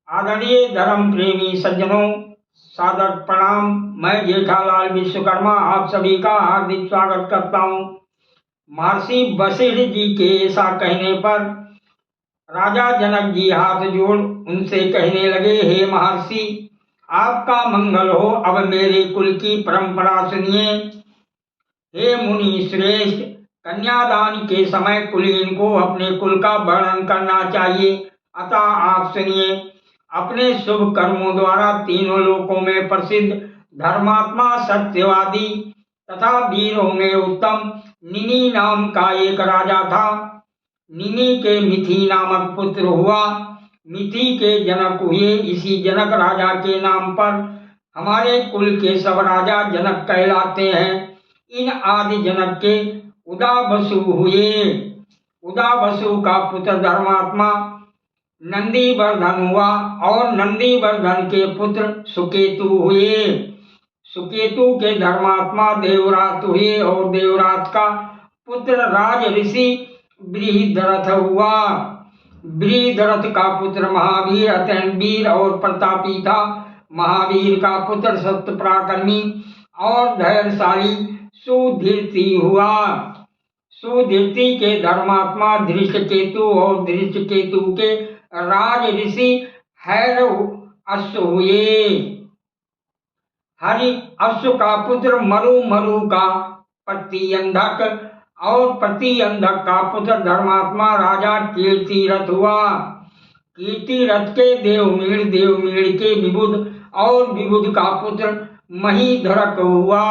आदरणीय धर्म प्रेमी सज्जनों, सादर प्रणाम। मैं जेठालाल विश्वकर्मा आप सभी का हार्दिक स्वागत करता हूँ। महर्षि वशिष्ठ जी के ऐसा कहने पर राजा जनक जी हाथ जोड़ उनसे कहने लगे, हे महर्षि, आपका मंगल हो। अब मेरे कुल की परंपरा सुनिए। हे मुनि श्रेष्ठ, कन्यादान के समय कुलीन को अपने कुल का वर्णन करना चाहिए। अतः आप सुनिए। अपने शुभ कर्मों द्वारा तीनों लोकों में प्रसिद्ध धर्मात्मा, सत्यवादी तथा वीरों में उत्तम निनि नाम का एक राजा था। निनि के मिथि नामक पुत्र हुआ। मिथि के जनक हुए। इसी जनक राजा के नाम पर हमारे कुल के सब राजा जनक कहलाते हैं। इन आदि जनक के उदावसु हुए। उदावसु का पुत्र धर्मात्मा नंदीवर्धन हुआ और नंदीवर्धन के पुत्र सुकेतु हुए। सुकेतु के धर्मात्मा देवरात हुए और देवरात का पुत्र राज ऋषि बृहद्रथ हुआ। बृहद्रथ का पुत्र महावीर अत्यंत वीर और प्रतापी था। महावीर का पुत्र सत्य पराक्रमी और धैर्यशाली सुधीर्ति हुआ। सुधीर्ति के धर्मात्मा धृष्टकेतु और धृष्टकेतु के राज ऋषि हैर अश्व हुए। हरि अश्व का पुत्र मरु, मरु का प्रतिअंधक और प्रतिअंधक का पुत्र धर्मात्मा राजा कीर्तिरथ हुआ। कीर्तिरथ के देवमीड़, देवमीड़ के विबुध और विबुध का पुत्र महीधरक हुआ।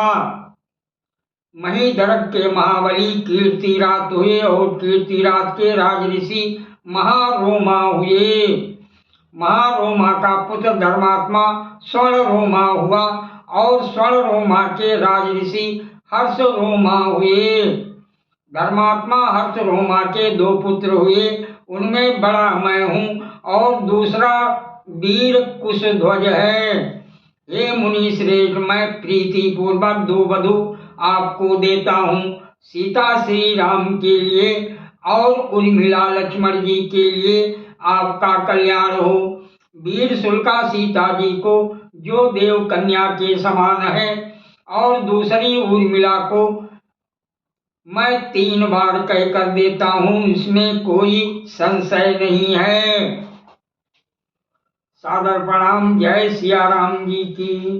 महीधरक के महाबली कीर्तिरात हुए और कीर्तिरात के राज ऋषि महारोमा हुए। महारोमा का पुत्र धर्मात्मा स्वर्णरोमा हुआ और स्वर्णरोमा के राज ऋषि हर्षरोमा हुए। धर्मात्मा हर्षरोमा के दो पुत्र हुए। उनमें बड़ा मैं हूँ और दूसरा वीर कुशध्वज है। हे मुनि श्रेष्ठ, मैं प्रीति पूर्वक दो वधू आपको देता हूँ। सीता श्री राम के लिए और उर्मिला लक्ष्मण जी के लिए आपका कल्याण हो। वीर शुल्का सीता जी को जो देव कन्या के समान है और दूसरी उर्मिला को मैं 3 बार कहकर देता हूँ, इसमें कोई संशय नहीं है। सादर प्रणाम। जय सिया राम जी की।